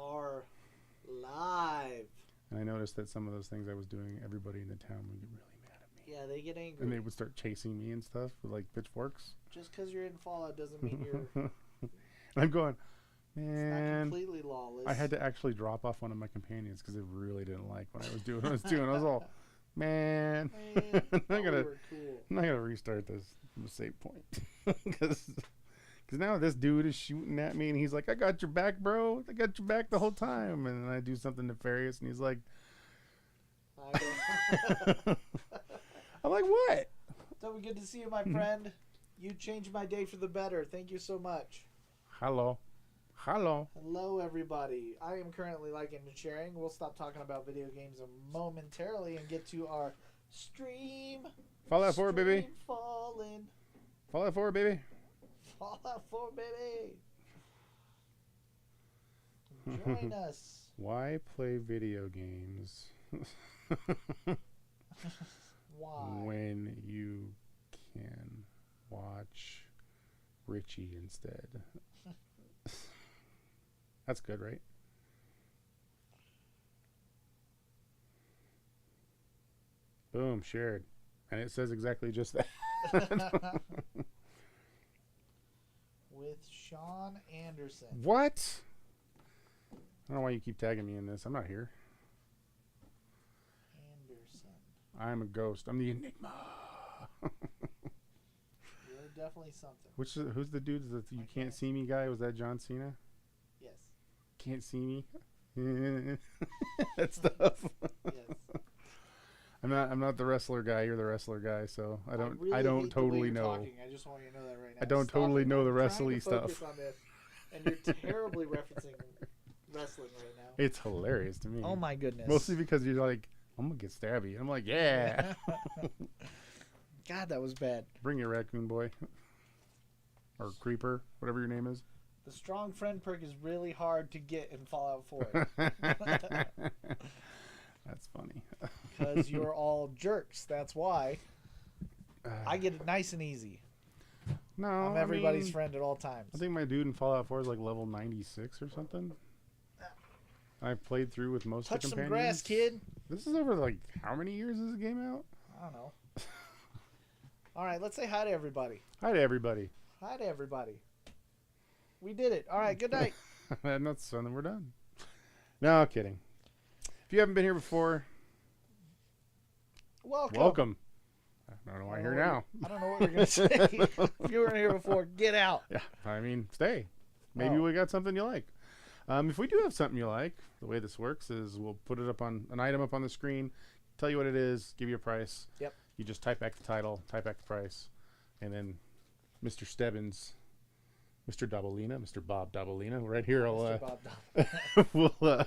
are live. And I noticed that some of those things I was doing, everybody in the town would get really mad at me. Yeah, they get angry. And they would start chasing me and stuff with like pitchforks. Just because you're in Fallout doesn't mean you're. And I'm going, It's not man. completely lawless. I had to actually drop off one of my companions because they really didn't like what I was doing. I was all, man. Man, I'm not we gonna were cool. restart this from a save point because now this dude is shooting at me and he's like, I got your back, bro. I got your back the whole time. And then I do something nefarious and he's like, I don't. I'm like, what? So good to see you, my friend. You changed my day for the better. Thank you so much. Hello. Hello, everybody. I am currently liking and sharing. We'll stop talking about video games momentarily and get to our stream. Fallout 4, baby. Falling. Fallout 4, baby. Fallout 4, baby. Join us. Why play video games Why? when you can watch Richie instead? That's good, right? Boom, shared. And it says exactly just that. With Sean Anderson. What? I don't know why you keep tagging me in this. I'm not here. Anderson. I'm a ghost. I'm the Enigma. You're definitely something. Who's the dude that you can't see me guy? Was that John Cena? Yes. Can't see me. That stuff. Yes. I'm not the wrestler guy. You're the wrestler guy, so I don't really I hate don't the way totally you're know. talking. I just want you to know that right now. I don't Stop totally it. know the I'm trying wrestling to focus stuff. on this, and you're terribly referencing wrestling right now. It's hilarious to me. Oh my goodness. Mostly because you're like, I'm gonna get stabby. I'm like, yeah. God, that was bad. Bring your raccoon boy. Or creeper, whatever your name is. The strong friend perk is really hard to get in Fallout 4 That's funny. because you're all jerks. That's why. I get it nice and easy. No, I'm everybody's friend at all times. I think my dude in Fallout 4 is like level 96 or something. I've played through with most Touch of the some companions. grass, kid. This is over like how many years is the game out? I don't know. All right, let's say hi to everybody. Hi to everybody. Hi to everybody. We did it. All right, good night. And that's and then we're done. No kidding. If you haven't been here before, welcome. I don't know why you're here now. I don't know what you're going to say. If you weren't here before, get out. Yeah, I mean, stay. Maybe we got something you like. If we do have something you like, the way this works is we'll put it up on an item up on the screen, tell you what it is, give you a price. Yep. You just type back the title, type back the price, and then Mr. Stebbins, Mr. Doubleina, Mr. Bob Doubleina, right here, Mr. Bob will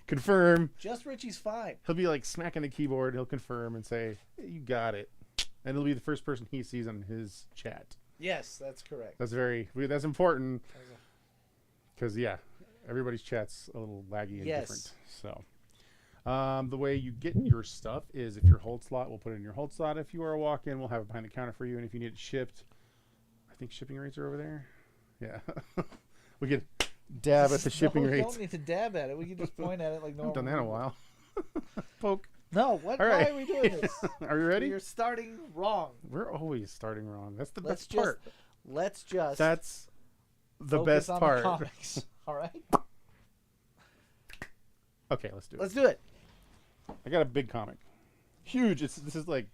confirm. Just Richie's fine. He'll be like smacking the keyboard. He'll confirm and say, hey, "You got it," and it'll be the first person he sees on his chat. Yes, that's correct. That's important because everybody's chat's a little laggy and different. So, the way you get your stuff is if your hold slot, we'll put it in your hold slot. If you are a walk-in, we'll have it behind the counter for you. And if you need it shipped, I think shipping rates are over there. Yeah, we could dab at the shipping We rates. don't need to dab at it. We can just point at it like I normal. haven't done that in a while. Poke. No, what? All right. Why are we doing this? Are you ready? You're starting wrong. We're always starting wrong. That's the Let's best part. Let's just. That's the focus best on part. The comics. All right. Okay, let's do it. Let's do it. I got a big comic. Huge. This is like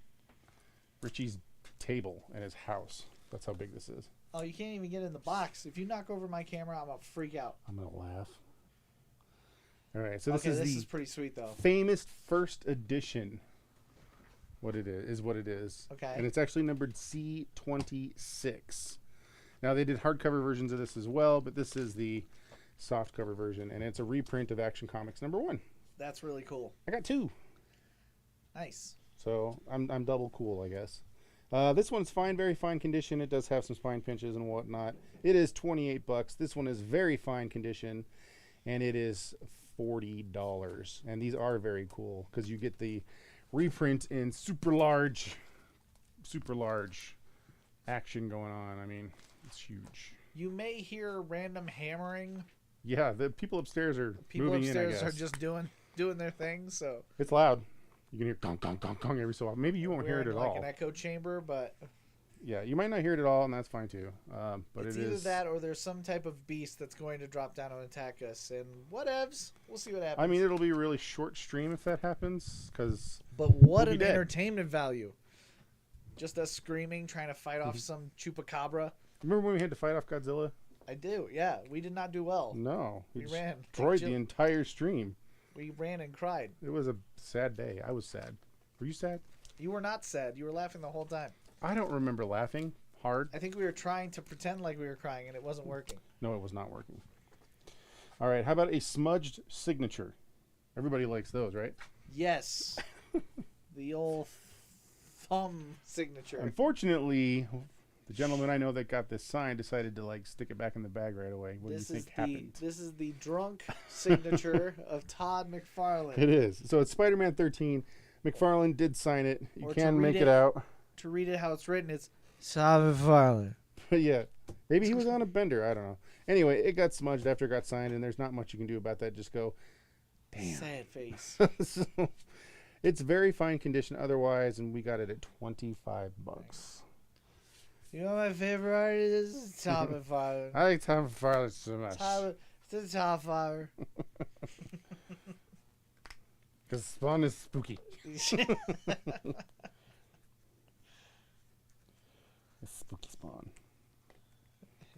Richie's table in his house. That's how big this is. Oh, you can't even get in the box. If you knock over my camera, I'm gonna freak out. I'm going to laugh. All right, so This this is is pretty sweet though. famous first edition. What it is what it is. Okay. And it's actually numbered C26. Now, they did hardcover versions of this as well, but this is the softcover version, and it's a reprint of Action Comics #1. That's really cool. I got 2. Nice. So I'm double cool, I guess. This one's fine, very fine condition. It does have some spine pinches and whatnot. It is $28. This one is very fine condition, and it is $40. And these are very cool because you get the reprint in super large action going on. I mean, it's huge. You may hear random hammering Yeah, the people upstairs are People moving upstairs in, I are guess. just doing their thing. So It's loud. You can hear gong, gong, gong, gong every so often. Maybe you won't we're hear it in at like all. an echo chamber, but Yeah, you might not hear it at all, and that's fine too. But it's it either is that or there's some type of beast that's going to drop down and attack us. And whatevs, we'll see what happens. I mean, it'll be a really short stream if that happens, because but what we'll an be dead. entertainment value! Just us screaming, trying to fight off some chupacabra. remember when we had to fight off Godzilla? I do. Yeah, we did not do well. No, We just ran. destroyed the entire stream. We ran and cried. It was a sad day. I was sad. Were you sad? You were not sad. You were laughing the whole time. I don't remember laughing hard. I think we were trying to pretend like we were crying, and it wasn't working. No, it was not working. All right, how about a smudged signature? Everybody likes those, right? Yes. The old thumb signature. Unfortunately, the gentleman I know that got this sign decided to like stick it back in the bag right away. What do you think happened? This is the drunk signature of Todd McFarlane. It is. So it's Spider-Man 13. McFarlane did sign it. You Or can to make read it out. To read it how it's written, it's Todd McFarlane. But yeah, maybe he was on a bender. I don't know. Anyway, it got smudged after it got signed, and there's not much you can do about that. Just go, damn. Sad face. So, it's very fine condition otherwise, and we got it at $25. You know my favorite artist is Todd McFarlane. I like Tom McFarlane so much. It's the top fire. Because Spawn is spooky. It's spooky Spawn.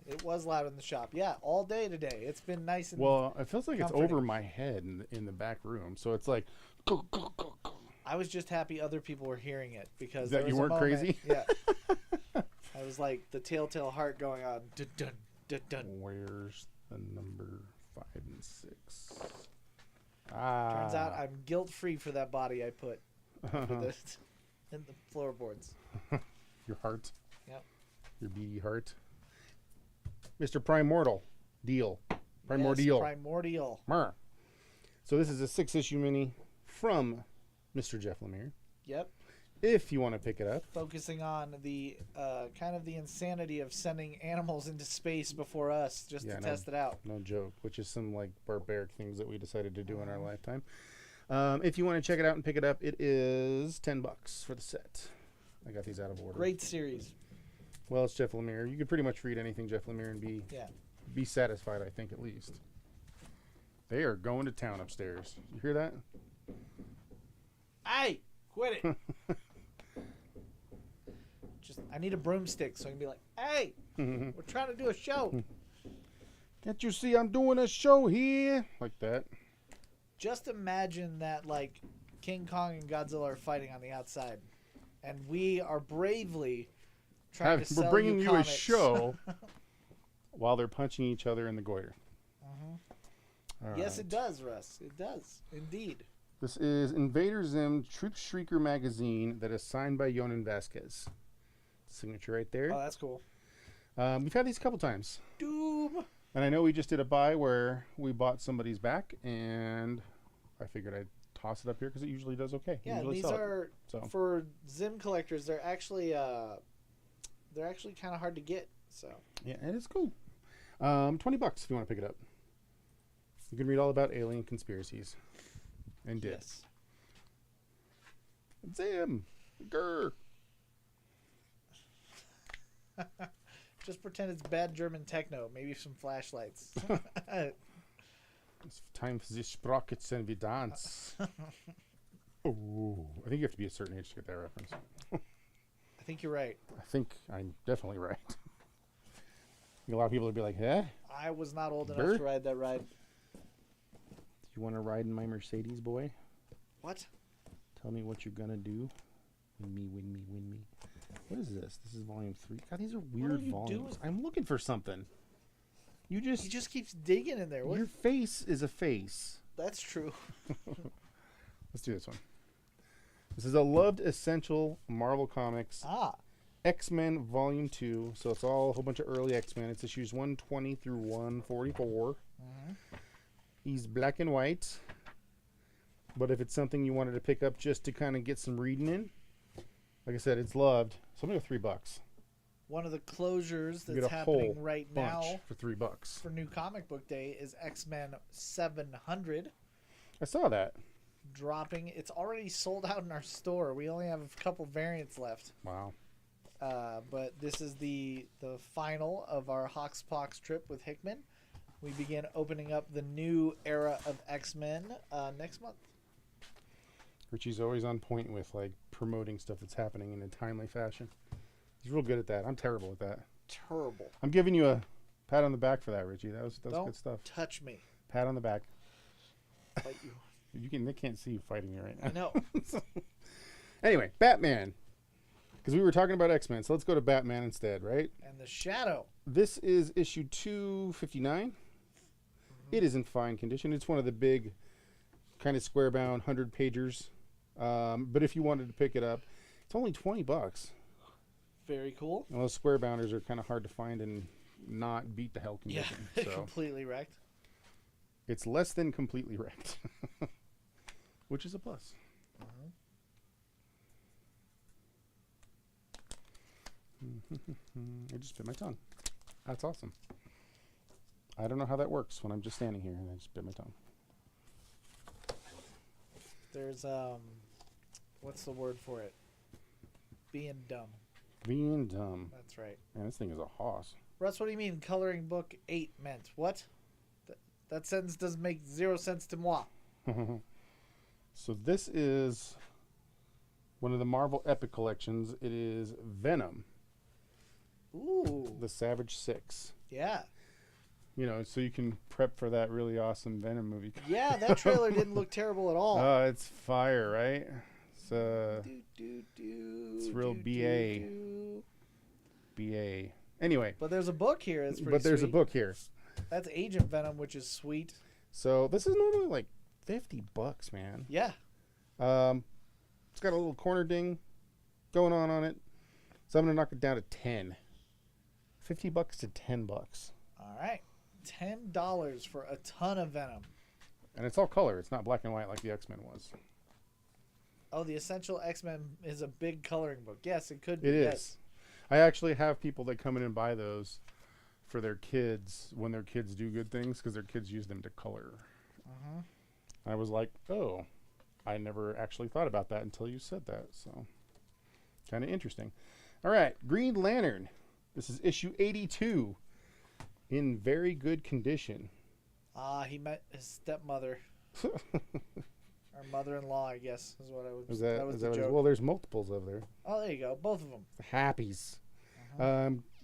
It was loud in the shop. Yeah, all day today. It's been nice and Well, it feels like comforting. it's over my head in the back room. So it's like, go, go, go, go. I was just happy other people were hearing it because That there you was a weren't moment- crazy? Yeah. I was like the telltale heart going on. Dun, dun, dun, dun. Where's the number 5 and 6? Turns out I'm guilt free for that body I put I'm in the floorboards. your heart. Yep. Your beady heart. Mr. Primordial deal. Primordial. Yes, primordial. Mer. So this is a 6-issue mini from Mr. Jeff Lemire. Yep. If you want to pick it up. Focusing on the kind of the insanity of sending animals into space before us just to test it out. No joke. Which is some like barbaric things that we decided to do in our lifetime. If you want to check it out and pick it up, it is $10 for the set. I got these out of order. Great series. Well, it's Jeff Lemire. You could pretty much read anything Jeff Lemire and be satisfied, I think, at least. They are going to town upstairs. You hear that? Hey, quit it. I need a broomstick so I can be like, hey, we're trying to do a show. Can't you see I'm doing a show here? Like that. Just imagine that, like, King Kong and Godzilla are fighting on the outside. And we are bravely trying to sell We're bringing you a comics. show while they're punching each other in the goiter. All Yes, right. it does, Russ. It does. Indeed. This is Invader Zim Troop Shrieker magazine that is signed by Yonan Vasquez. Signature right there. Oh, that's cool. We've had these a couple times. Doom. And I know we just did a buy where we bought somebody's back, and I figured I'd toss it up here because it usually does okay. Yeah, Usually these sell it. are, for Zim collectors, they're actually kind of hard to get. So Yeah, and it's cool. $20 if you want to pick it up. You can read all about alien conspiracies. And did. yes. Zim! Grr! Just pretend it's bad German techno. Maybe some flashlights. It's time for the sprockets and we dance. Oh, I think you have to be a certain age to get that reference. I think you're right. I think I'm definitely right. A lot of people would be like, huh? I was not old enough Brr? to ride that ride. Do you want to ride in my Mercedes, boy? What? Tell me what you're going to do. Win me, win me, win me. What is this? This is volume 3. God, these are weird you volumes. doing? I'm looking for something. He just keeps digging in there. What? Your face is a face. That's true. Let's do this one. This is a loved essential Marvel Comics X-Men Volume 2. So it's all a whole bunch of early X-Men. It's issues 120 through 144. He's black and white. But if it's something you wanted to pick up just to kind of get some reading in, like I said, it's loved. So I'm going to go $3. One of the closures You get that's a happening whole right bunch now for $3. for New Comic Book Day is X-Men 700 I saw that. dropping. It's already sold out in our store. We only have a couple variants left. Wow. But this is the final of our Hoxpox trip with Hickman. We begin opening up the new era of X-Men next month. Richie's always on point with like promoting stuff that's happening in a timely fashion. He's real good at that. I'm terrible at that. Terrible. I'm giving you a pat on the back for that, Richie. That was good stuff. Touch me. Pat on the back. Fight you. They can't see you fighting me right now. I know. Anyway, Batman. Because we were talking about X-Men, so let's go to Batman instead, right? And the Shadow. This is issue 259. Mm-hmm. It is in fine condition. It's one of the big kind of square-bound 100-pagers. But if you wanted to pick it up, it's only $20. Very cool. Well, those square bounders are kind of hard to find and not beat the hell condition. Yeah, so completely wrecked. It's less than completely wrecked, which is a plus. I just bit my tongue. That's awesome. I don't know how that works when I'm just standing here and I just bit my tongue. There's what's the word for it? Being dumb. Being dumb. That's right. Man, this thing is a hoss. Russ, what do you mean coloring book 8 meant? What? That sentence doesn't make 0 sense to moi. So this is one of the Marvel Epic collections. It is Venom. Ooh. The Savage Six. Yeah. You know, so you can prep for that really awesome Venom movie. Yeah, that trailer didn't look terrible at all. Oh, it's fire, right? It's real BA. BA. Anyway. But there's a book here. It's pretty But there's sweet. a book here. That's Agent Venom, which is sweet. So this is normally like $50, man. Yeah. It's got a little corner ding going on it. So I'm gonna knock it down to 10. $50 to $10. All right. $10 for a ton of Venom. And it's all color. It's not black and white like the X-Men was. Oh, the Essential X-Men is a big coloring book. Yes, it could be. It is. Yes. I actually have people that come in and buy those for their kids when their kids do good things because their kids use them to color. I was like, oh, I never actually thought about that until you said that. So kind of interesting. All right, Green Lantern. This is issue 82 in very good condition. He met his stepmother. Or mother-in-law, I guess, is what I would. That was the the joke. well, there's multiples of there. Oh, there you go. Both of them. Happies.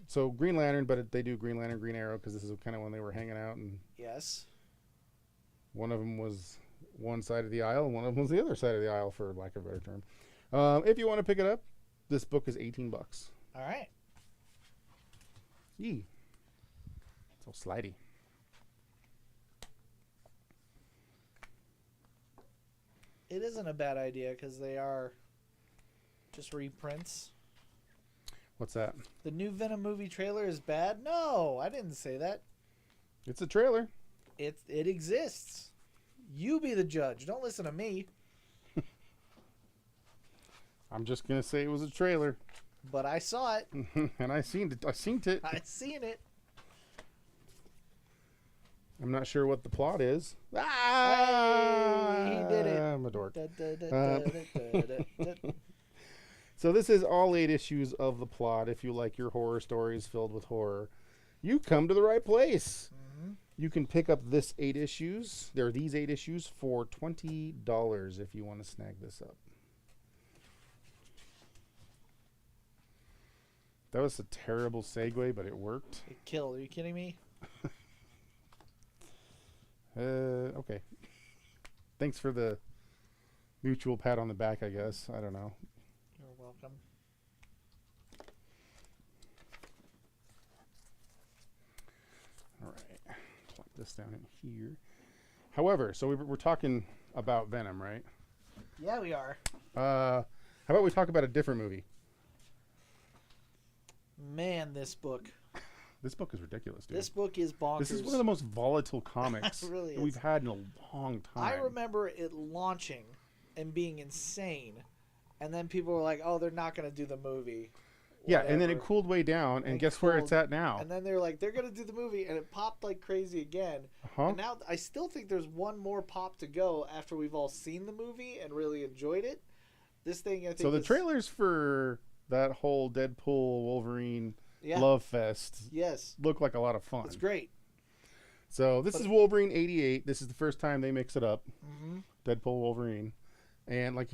So Green Lantern, but they do Green Lantern, Green Arrow because this is kind of when they were hanging out, and Yes. one of them was one side of the aisle, and one of them was the other side of the aisle, for lack of a better term. If you want to pick it up, this book is $18. All right. Yee. So slidey. It isn't a bad idea because they are just reprints. What's that? The new Venom movie trailer is bad? No, I didn't say that. It's a trailer. It exists. You be the judge. Don't listen to me. I'm just gonna say it was a trailer. But I saw it. And I seen it. I seen it. I'm not sure what the plot is. Hey, he did it. I'm a dork. Da, da, da, da, da, da. So this is all 8 issues of the plot. If you like your horror stories filled with horror, you come to the right place. You can pick up this 8 issues. There are these 8 issues for $20 if you want to snag this up. That was a terrible segue, but it worked. It killed. Are you kidding me? Okay. Thanks for the mutual pat on the back, I guess. I don't know. You're welcome. All right. Plop this down in here. However, so we're talking about Venom, right? Yeah, we are. How about we talk about a different movie? Man, this book. This book is ridiculous, dude. This book is bonkers. This is one of the most volatile comics It really that we've is. had in a long time. I remember it launching and being insane. And then people were like, oh, they're not going to do the movie. Yeah, and then it whatever. cooled way down, and And guess where it's cooled. at now? And then they're like, they're gonna do the movie, and it popped like crazy again. Huh? And now I still think there's one more pop to go after we've all seen the movie and really enjoyed it. This thing, I think. So the is, trailers for that whole Deadpool Wolverine love fest Yes, look like a lot of fun. it's great. So this is Wolverine 88. This is the first time they mix it up. Mm-hmm. Deadpool Wolverine, and like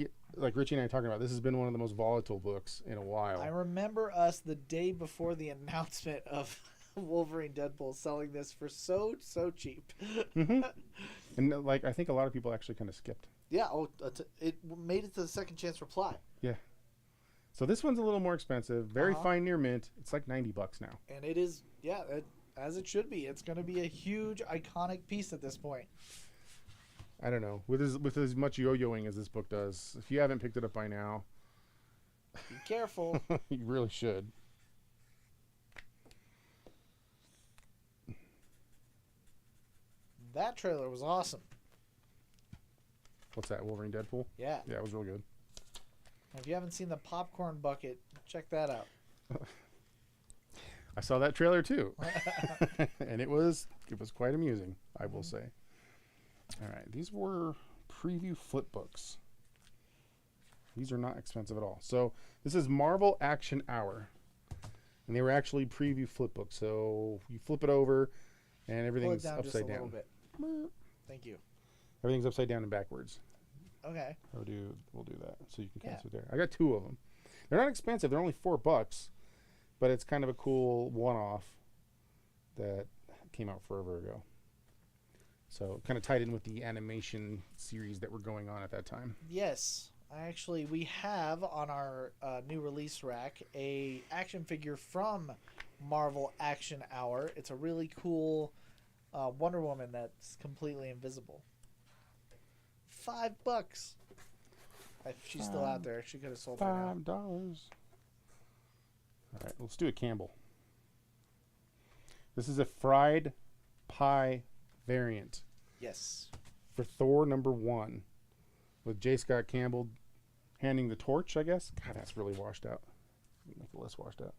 Richie and I are talking about, this has been one of the most volatile books in a while. I remember us the day before the announcement of Wolverine Deadpool selling this for so cheap. Mm-hmm. And like I think a lot of people actually kind of skipped. Yeah, it made it to the second chance reply. Yeah. So this one's a little more expensive. Very Uh-huh. fine near mint. It's like $90 now. And it is, as it should be. It's going to be a huge, iconic piece at this point. I don't know. With as much yo-yoing as this book does, if you haven't picked it up by now, Be careful. you really should. That trailer was awesome. What's that? Wolverine Deadpool? Yeah. Yeah, it was real good. If you haven't seen the popcorn bucket, check that out. I saw that trailer too, and it was quite amusing, I will say. All right, these were preview flip books. These are not expensive at all. So this is Marvel Action Hour, and they were actually preview flip books. So you flip it over, and Pull it everything's down just a upside little down. bit. Thank you. Everything's upside down and backwards. Okay. We'll do that, so you can kind Yeah. of sit there. I got 2 of them. They're not expensive. They're only $4, but it's kind of a cool one-off that came out forever ago. So kind of tied in with the animation series that were going on at that time. Yes. We have on our new release rack a action figure from Marvel Action Hour. It's a really cool Wonder Woman that's completely invisible. $5. If she's still out there, she could have sold her now. $5. All right, let's do a Campbell. This is a fried pie variant Yes. for Thor #1 with J. Scott Campbell handing the torch, I guess. God, that's really washed out. Make it less washed out.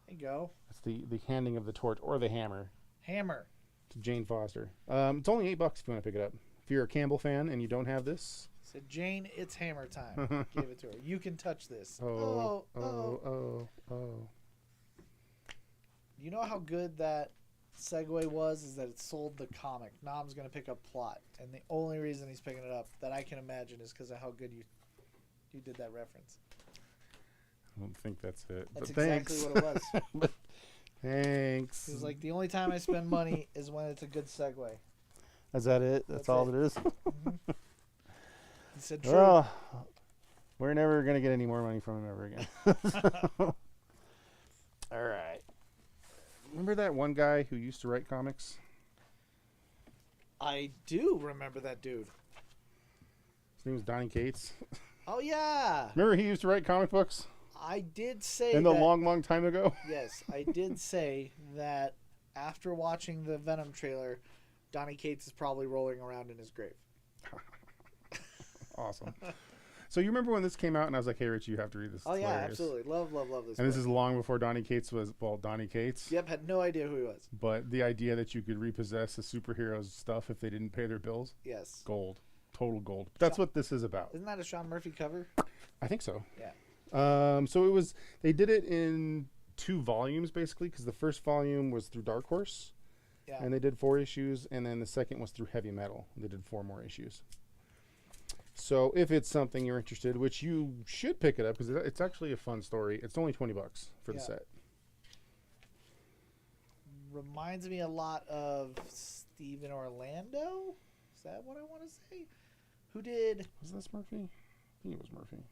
There you go. That's the handing of the torch or the hammer Hammer. to Jane Foster. It's only $8 if you want to pick it up. If you're a Campbell fan and you don't have this, Said, Jane, it's hammer time. Gave it to her. You can touch this. oh. You know how good that segue was? Is that it sold the comic. Nom's going to pick up plot. And the only reason he's picking it up that I can imagine is because of how good you did that reference. I don't think that's it. That's but exactly thanks. what it was. But thanks. He was like, the only time I spend money is when it's a good segue. Is that it? That's all it. it is? He said, true. Well, we're never going to get any more money from him ever again. All right. Remember that one guy who used to write comics? I do remember that dude. His name was Donny Cates. Oh, yeah. Remember he used to write comic books I did say in the long time ago? Yes, I did say that after watching the Venom trailer, Donny Cates is probably rolling around in his grave. Awesome. So you remember when this came out and I was like, hey, Rich, you have to read this. Oh, It's yeah, hilarious. absolutely. Love this. And this book. is long before Donny Cates was, Donny Cates. Yep, had no idea who he was. But the idea that you could repossess a superhero's stuff if they didn't pay their bills, Yes. gold. Total gold. That's what this is about. Isn't that a Sean Murphy cover? I think so. Yeah. So they did it in 2 volumes basically because the first volume was through Dark Horse. Yeah. And they did 4 issues, and then the second was through Heavy Metal. They did 4 more issues. So if it's something you're interested, which you should pick it up because it's actually a fun story. It's only $20 for the set. Reminds me a lot of Steven Orlando. Is that what I want to say? Who did? Was this Murphy? I think it was Murphy.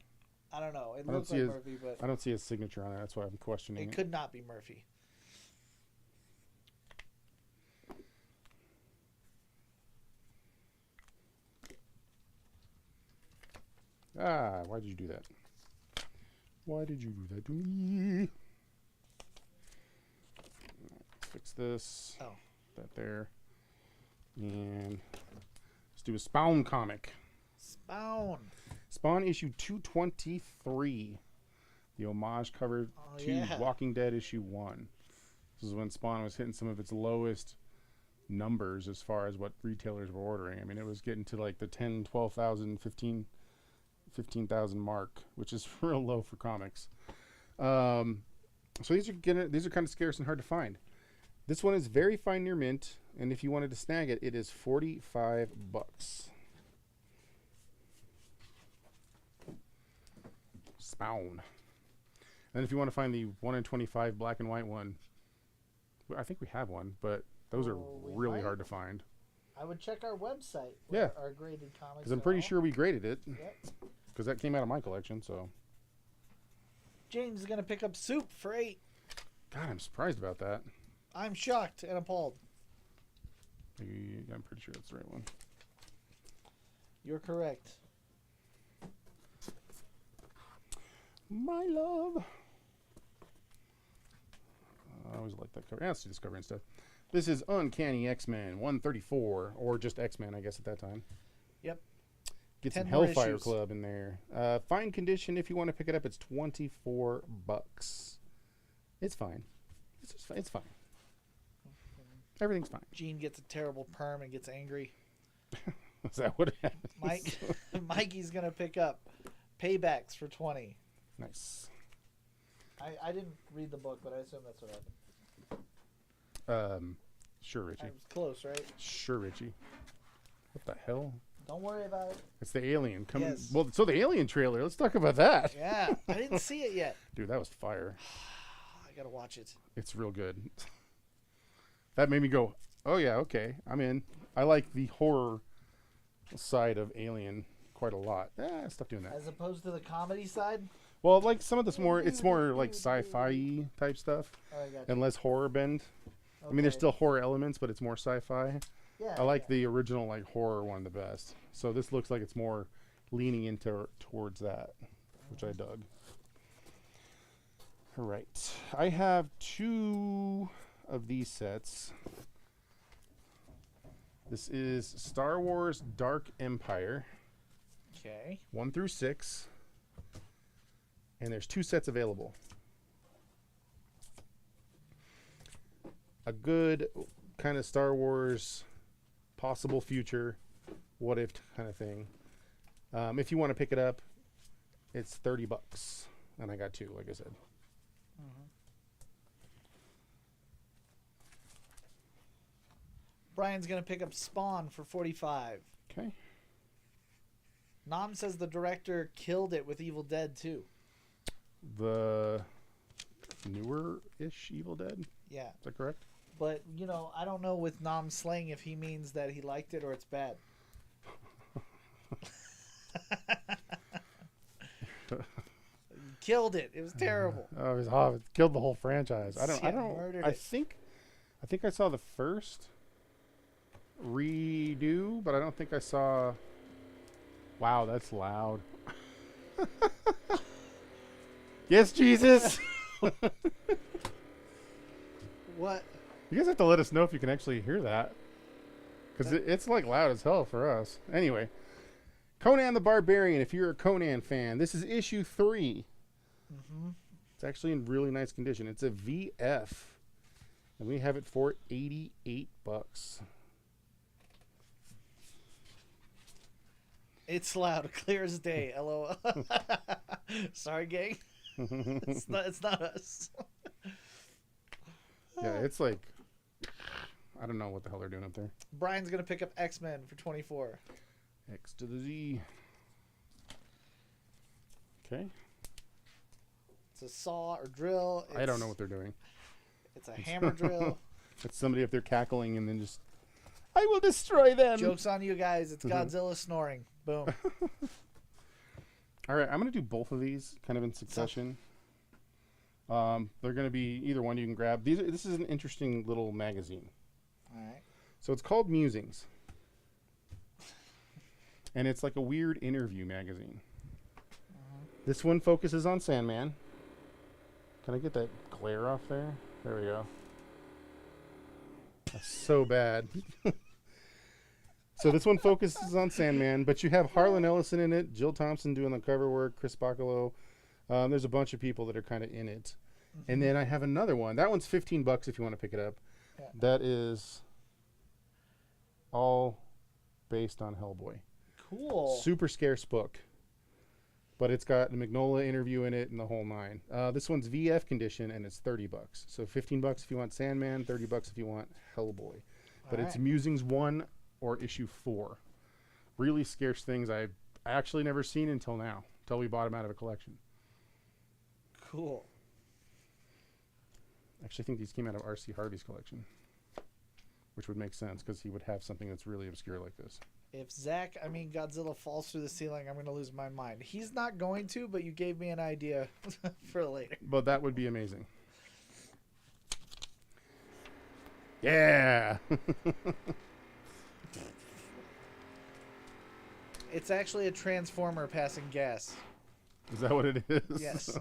I don't know. It I don't looks see like his- Murphy, but I don't see his signature on it. That's why I'm questioning it it. could not be Murphy. Why did you do that? Why did you do that to me? Fix this. Oh. That there. And let's do a Spawn comic. Spawn. Spawn issue 223. the homage cover to Walking Dead issue 1. This is when Spawn was hitting some of its lowest numbers as far as what retailers were ordering. I mean, it was getting to like the 10, 12,000, 15,000 mark, which is real low for comics. So these are kind of scarce and hard to find. This one is very fine near mint, and if you wanted to snag it, it is $45. Spawn. And if you want to find the 1 in 25 black and white one, I think we have one, but those are really hard to find. I would check our website. Yeah. Our graded comics. Because I'm pretty sure we graded it. Yep. Because that came out of my collection, so. James is going to pick up Soup for $8. God, I'm surprised about that. I'm shocked and appalled. I'm pretty sure that's the right one. You're correct. My love. I always like that cover. Yeah, let's do this cover instead. This is Uncanny X-Men 134, or just X-Men, I guess, at that time. Yep. Get some Hellfire Club in there. Fine condition. If you want to pick it up, it's $24. It's fine. It's fine. Everything's fine. Gene gets a terrible perm and gets angry. Is that what happens? Mikey's gonna pick up Paybacks for $20. Nice. I didn't read the book, but I assume that's what happened. Sure, Richie. I was close, right? Sure, Richie. What the hell? Don't worry about it. It's the Alien. Yes. Well, so the Alien trailer. Let's talk about that. Yeah, I didn't see it yet. Dude, that was fire. I gotta watch it. It's real good. That made me go, oh yeah, okay, I'm in. I like the horror side of Alien quite a lot. Stop doing that. As opposed to the comedy side? Well, like some of this it's more like sci-fi type stuff. Oh, I got you. And less horror bend. Okay. I mean, there's still horror elements, but it's more sci-fi. Yeah. I like the original like horror one the best. So this looks like it's more leaning towards that, which I dug. All right. I have 2 of these sets. This is Star Wars Dark Empire. Okay. 1 through 6. And there's 2 sets available. A good kind of Star Wars possible future, what if kind of thing. If you want to pick it up, it's $30. And I got 2, like I said. Mm-hmm. Brian's going to pick up Spawn for $45. Okay. Nam says the director killed it with Evil Dead 2. The newer-ish Evil Dead? Yeah. Is that correct? But, you know, I don't know with Nam slang if he means that he liked it or it's bad. Killed it. It was terrible. Oh, it was awful. It killed the whole franchise. I think I saw the first redo, but I don't think I saw. Wow, that's loud. Yes, Jesus. What? You guys have to let us know if you can actually hear that, because it's like loud as hell for us. Anyway, Conan the Barbarian. If you're a Conan fan, this is issue 3. Mm-hmm. It's actually in really nice condition. It's a VF, and we have it for $88. It's loud, clear as day. LOL. Sorry, gang. It's not us. Yeah, it's like I don't know what the hell they're doing up there. Brian's gonna pick up X-Men for $24. X to the Z. Okay. It's a saw or drill. I don't know what they're doing. It's a hammer drill. It's somebody up there cackling and then just, I will destroy them. Joke's on you guys. It's Godzilla snoring. Boom. All right, I'm going to do both of these kind of in succession. They're going to be either one you can grab. This is an interesting little magazine. All right. So it's called Musings. And it's like a weird interview magazine. This one focuses on Sandman. Can I get that glare off there? There we go. That's so bad. So this one focuses on Sandman, but you have Harlan Ellison in it, Jill Thompson doing the cover work, Chris Bacalo, There's a bunch of people that are kind of in it. And then I have another one. That one's $15 if you want to pick it up. Yeah. That is all based on Hellboy. Cool. Super scarce book. But it's got the Mignola interview in it and the whole nine. This one's VF condition and it's $30. So $15 if you want Sandman, $30 if you want Hellboy. But it's Musings 1 or issue 4. Really scarce things I've actually never seen until now. Until we bought them out of a collection. Cool. Actually, I think these came out of R.C. Harvey's collection. Which would make sense because he would have something that's really obscure like this. If Godzilla falls through the ceiling, I'm going to lose my mind. He's not going to, but you gave me an idea for later. But that would be amazing. Yeah! It's actually a transformer passing gas. Is that what it is? Yes.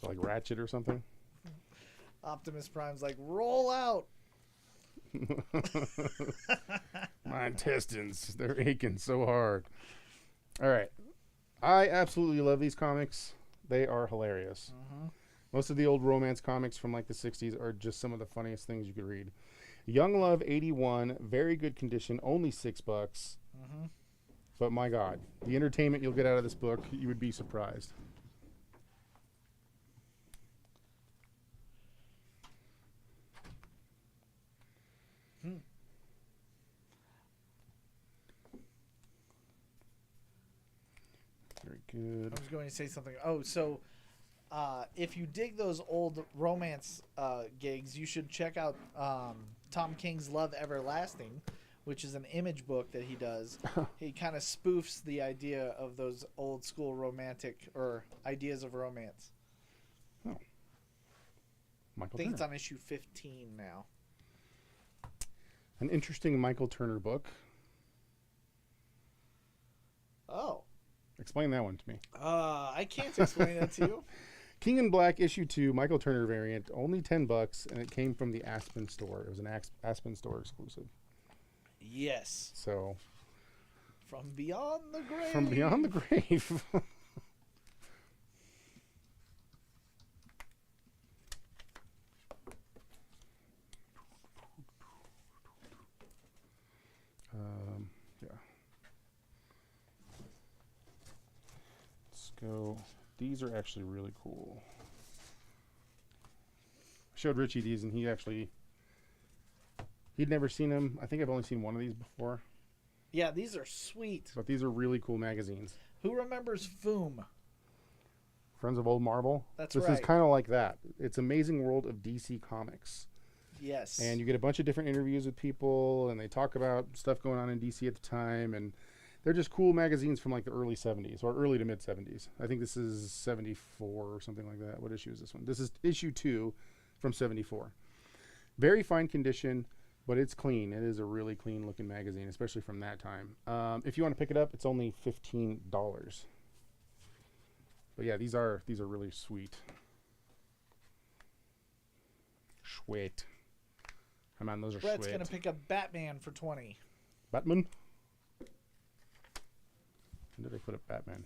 Like Ratchet or something? Optimus Prime's like, roll out! My intestines, they're aching so hard. All right. I absolutely love these comics. They are hilarious. Most of the old romance comics from like the 60s are just some of the funniest things you could read. Young Love 81, very good condition, only $6. But my God, the entertainment you'll get out of this book, you would be surprised. Very good. I was going to say something. Oh, so if you dig those old romance gigs, you should check out Tom King's Love Everlasting, which is an image book that he does. He kind of spoofs the idea of those old school romantic or ideas of romance. Oh. Michael I think Turner. it's on issue 15 now. An interesting Michael Turner book. Oh. Explain that one to me. I can't explain that to you. King in Black issue 2, Michael Turner variant, only $10, and it came from the Aspen store. It was an Aspen store exclusive. Yes. So, From Beyond the Grave. from beyond the grave. Yeah. Let's go. These are actually really cool. I showed Richie these, and he'd never seen them. I think I've only seen one of these before. Yeah, these are sweet. But these are really cool magazines. Who remembers Foom? Friends of Old Marvel. That's this right. is kind of like that. It's Amazing World of DC Comics. Yes. And you get a bunch of different interviews with people, and they talk about stuff going on in DC at the time, and they're just cool magazines from like the early 70s or early to mid 70s. I think this is 74 or something like that. What issue is this one? This is issue 2 from 74. Very fine condition, but it's clean. It is a really clean looking magazine, especially from that time. If you want to pick it up, it's only $15. But yeah, these are really sweet. Sweet. Come on, those are Brett's sweet. going to pick up Batman for 20. Batman? When did I put up Batman?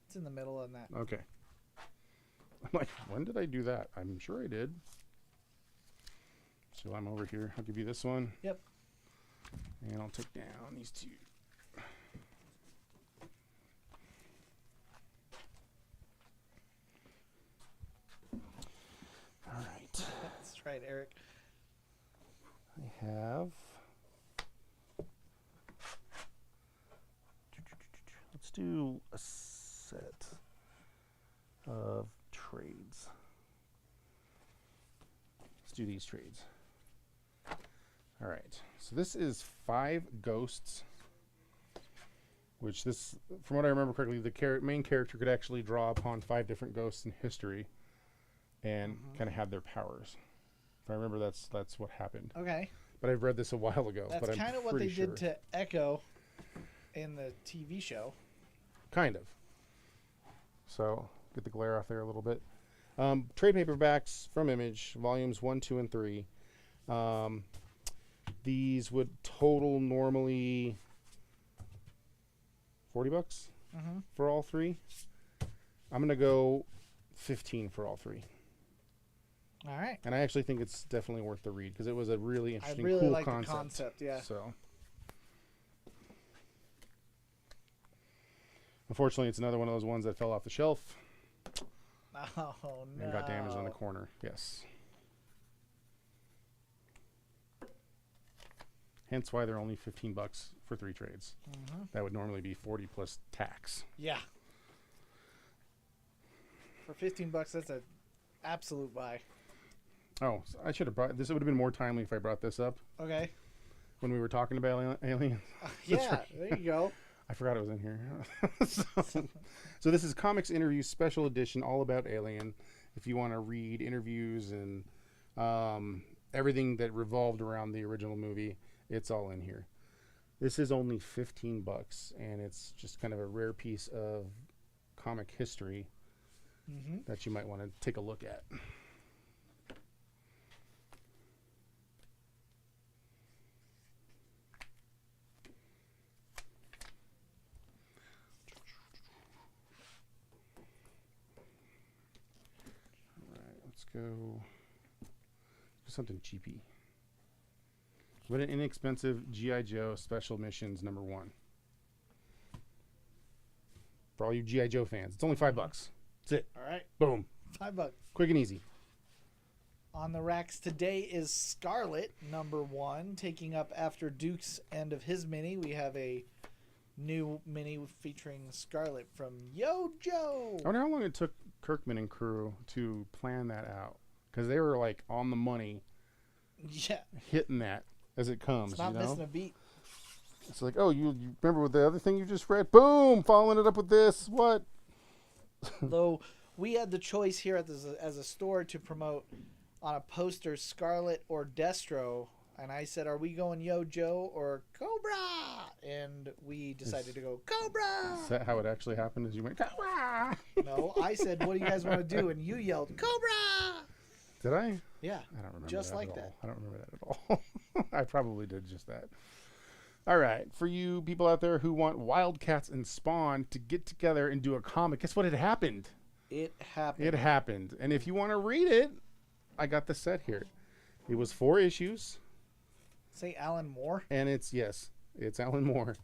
It's in the middle of that. Okay. I'm like, when did I do that? I'm sure I did. So I'm over here. I'll give you this one. Yep. And I'll take down these two. All right. That's right, Eric. I have. Let's do a set of trades. Let's do these trades. All right. So this is 5 ghosts, which this, from what I remember correctly, the main character could actually draw upon 5 different ghosts in history and kind of have their powers. If I remember, that's what happened. Okay. But I've read this a while ago. That's but I'm kind of what pretty they sure. did to Echo in the TV show. Kind of. So, get the glare off there a little bit. Trade paperbacks from Image, volumes 1, 2, and 3. These would total normally $40. for all three. I'm going to go 15 for all three. All right. And I actually think it's definitely worth the read because it was a really interesting, I really cool like concept. the concept, yeah. So, unfortunately, it's another one of those ones that fell off the shelf Oh, no. and got damaged on the corner. Yes. Hence why they're only $15 for 3 trades. That would normally be 40 plus tax. Yeah. For $15, that's an absolute buy. Oh, so I should have brought this. It would have been more timely if I brought this up Okay. when we were talking about aliens. Yeah, right. there you go. I forgot it was in here. So this is Comics Interviews Special Edition, all about Alien. If you want to read interviews and everything that revolved around the original movie, it's all in here. This is only $15, and it's just kind of a rare piece of comic history that you might want to take a look at. Go something cheapy. What an inexpensive G.I. Joe Special Missions #1. For all you G.I. Joe fans, it's only $5. That's it. All right. Boom. $5. Quick and easy. On the racks today is Scarlet #1, taking up after Duke's end of his mini. We have a new mini featuring Scarlet from Yo Joe. I wonder how long it took Kirkman and crew to plan that out, because they were like on the money, Yeah, hitting that as it comes. it's not you know? missing a beat. It's like, oh, you remember what the other thing you just read? Boom, following it up with this. What? Though we had the choice here as a store to promote on a poster Scarlet or Destro, and I said, "Are we going Yo Joe or Cobra?" And we decided to go Cobra. Is that how it actually happened? As you went, "Cobra!" No, I said, "What do you guys want to do?" And you yelled Cobra. Did I? Yeah, I don't remember just that like at that. all. I don't remember that at all. I probably did just that. All right. For you people out there who want Wildcats and Spawn to get together and do a comic, guess what? It happened. It happened. It happened. And if you want to read it, I got the set here. It was 4 issues. Say Alan Moore. And it's Alan Moore.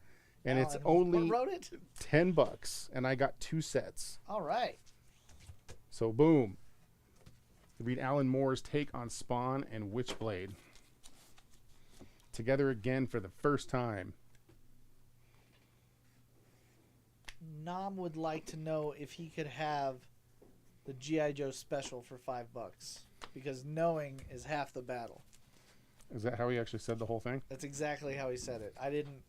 And it's Alan, only what wrote it? $10. And I got 2 sets. All right. So boom. Read Alan Moore's take on Spawn and Witchblade. Together again for the first time. Nom would like to know if he could have the G.I. Joe special for $5, because knowing is half the battle. Is that how he actually said the whole thing? That's exactly how he said it. I didn't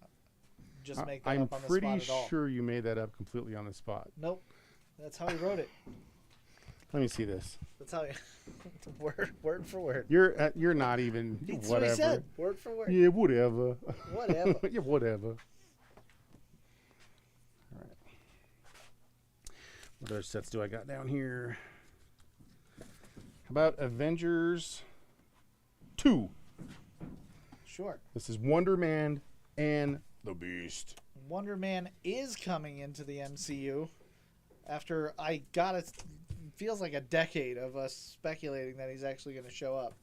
just make that I'm up on the pretty spot at all. sure you made that up completely on the spot. Nope. That's how he wrote it. Let me see this. That's how he word for word. You're not even That's whatever. what he said. Word for word. Yeah, whatever. Whatever. Yeah, whatever. All right. What other sets do I got down here? How about Avengers 2? Sure. This is Wonder Man and the Beast. Wonder Man is coming into the MCU after feels like a decade of us speculating that he's actually going to show up.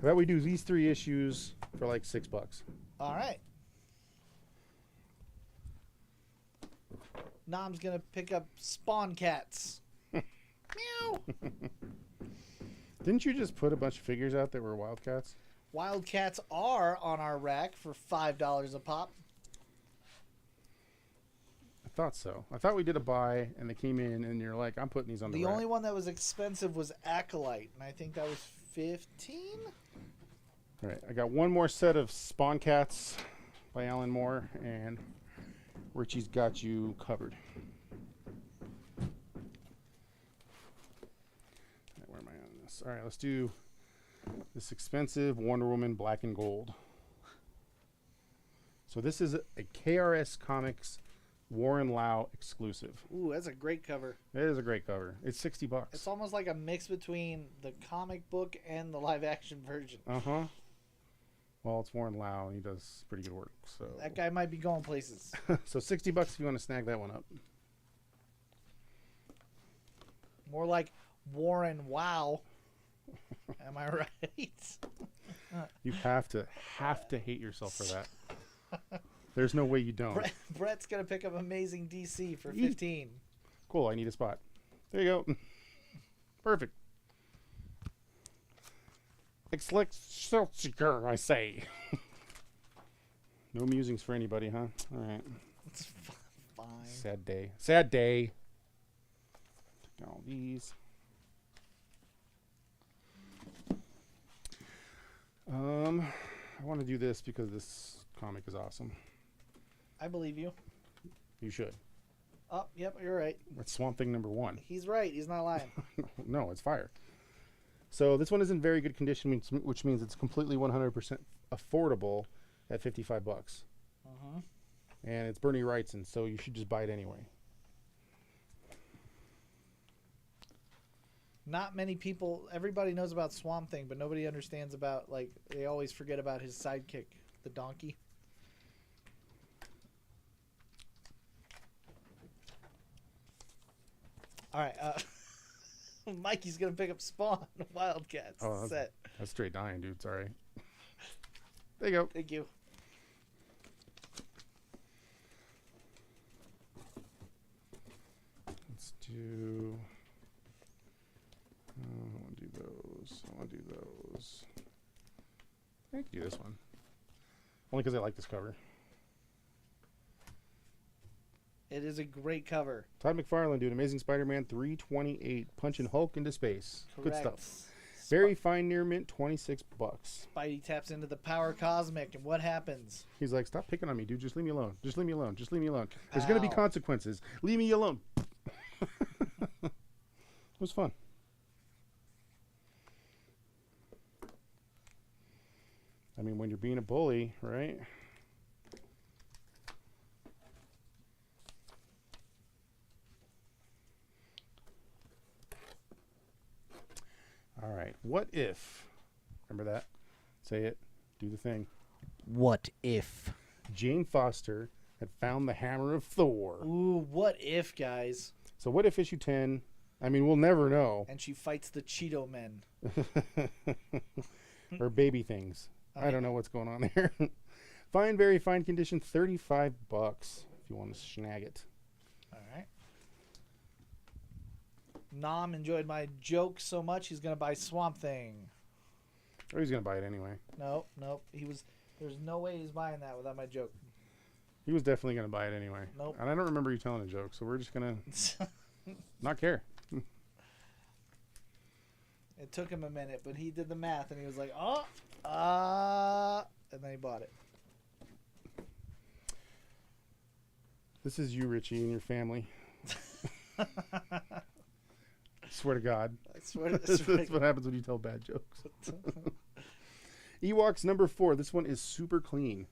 How about we do these 3 issues for like $6? All right. Nom's going to pick up Spawn Cats. Meow. Didn't you just put a bunch of figures out that were Wildcats? Wildcats are on our rack for $5 a pop. I thought so. I thought we did a buy, and they came in, and you're like, I'm putting these on the The rack. only one that was expensive was Acolyte, and I think that was 15. All right, I got one more set of Spawn Cats by Alan Moore, and Richie's got you covered. Where am I on this? All right, let's do this expensive Wonder Woman Black and Gold. So this is a KRS Comics Warren Lau exclusive. Ooh, that's a great cover. It is a great cover. It's $60. It's almost like a mix between the comic book and the live action version. Uh-huh. Well, it's Warren Lau, and he does pretty good work. So That guy might be going places. so $60 if you want to snag that one up. More like Warren Wow. Am I right? You have to hate yourself for that. There's no way you don't. Brett's gonna pick up Amazing DC for 15. Cool. I need a spot. There you go. Perfect. Excelsior, I say. No musings for anybody, huh? All right. It's fine. Sad day. Sad day. Taking all these. I want to do this because this comic is awesome. I believe you. You should. Oh, yep, you're right. That's Swamp Thing #1. He's right. He's not lying. No, it's fire. So this one is in very good condition, which means it's completely 100% affordable at $55. Uh-huh. And it's Bernie Wrightson, so you should just buy it anyway. Not many people. Everybody knows about Swamp Thing, but nobody understands about, like, they always forget about his sidekick, the donkey. All right. Mikey's gonna pick up Spawn Wildcats set. That's straight dying, dude. Sorry. There you go. Thank you. Let's do. I want to do those. I want to do those. I can do this one. Only because I like this cover. It is a great cover. Todd McFarlane, dude. Amazing Spider-Man 328. Punching Hulk into space. Correct. Good stuff. Very fine near mint, $26. Spidey taps into the power cosmic, and what happens? He's like, stop picking on me, dude. Just leave me alone. Just leave me alone. Just leave me alone. There's going to be consequences. Leave me alone. It was fun. I mean, when you're being a bully, right? All right. What if? Remember that? Say it. Do the thing. What if? Jane Foster had found the hammer of Thor. Ooh, what if, guys? So what if issue 10? I mean, we'll never know. And she fights the Cheeto Men. Or baby things. I don't know what's going on there. Fine, very fine condition, $35 if you want to snag it. All right. Nam enjoyed my joke so much he's gonna buy Swamp Thing. Or he's gonna buy it anyway. Nope. There's no way he's buying that without my joke. He was definitely gonna buy it anyway. Nope. And I don't remember you telling a joke, so we're just gonna not care. It took him a minute, but he did the math and he was like, and then he bought it. This is you, Richie, and your family. Swear to God. I swear That's what happens when you tell bad jokes. Ewoks #4. This one is super clean.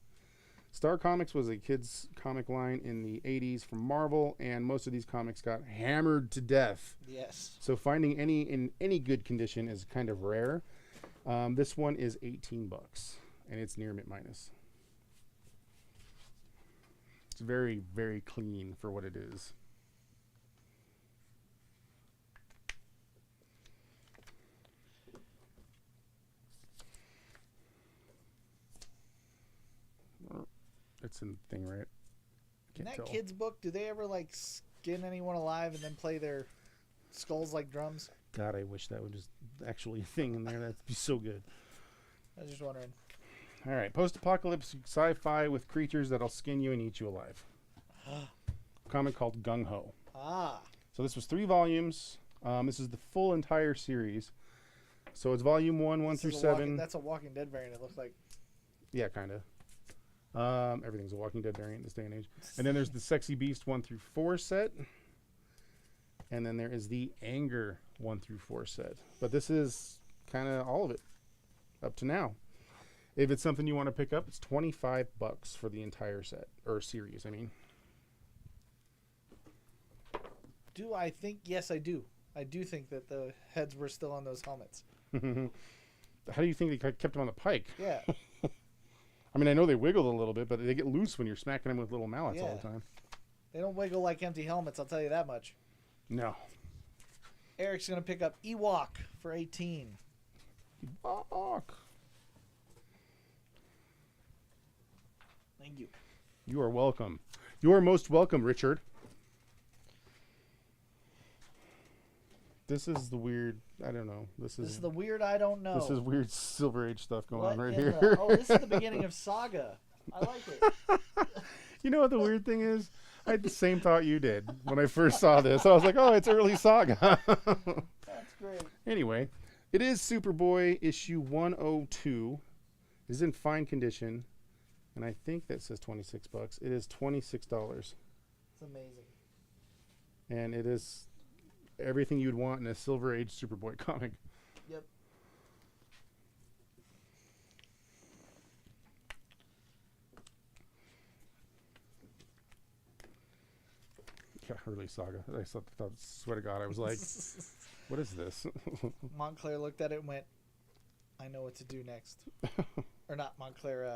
Star Comics was a kids' comic line in the 80s from Marvel, and most of these comics got hammered to death. Yes. So finding any in any good condition is kind of rare. This one is $18, and it's near mint minus. It's very, very clean for what it is. It's in the thing, right? In that kid's book, do they ever like skin anyone alive and then play their skulls like drums? God, I wish that was just actually a thing in there. That'd be so good. I was just wondering. All right, post-apocalyptic sci-fi with creatures that'll skin you and eat you alive. Comic called Gung Ho. Ah. So this was 3 volumes. This is the full entire series. So it's volume 1 through 7. That's a Walking Dead variant, it looks like. Yeah, kind of. Everything's a Walking Dead variant in this day and age. And then there's the Sexy Beast 1 through 4 set. And then there is the Anger 1 through 4 set. But this is kind of all of it up to now. If it's something you want to pick up, it's $25 for the entire set, or series, I mean. Do I think? Yes, I do. I do think that the heads were still on those helmets. How do you think they kept them on the pike? Yeah. I mean, I know they wiggle a little bit, but they get loose when you're smacking them with little mallets all Yeah. the time. They don't wiggle like empty helmets, I'll tell you that much. No. Eric's going to pick up Ewok for 18. Fuck. Thank you. You are welcome. You are most welcome, Richard. This is the weird. I don't know. This is the weird I don't know. This is weird Silver Age stuff going What on right in here. the- oh, this is the beginning of Saga. I like it. You know what the weird thing is? I had the same thought you did when I first saw this. I was like, oh, it's early Saga. That's great. Anyway, it is Superboy issue 102. It is in fine condition. And I think that says $26. It is $26. It's amazing. And it is everything you'd want in a Silver Age Superboy comic. Yep. Yeah, early Saga. I thought, swear to God, I was like, what is this? Montclair looked at it and went, I know what to do next. Or not Montclair,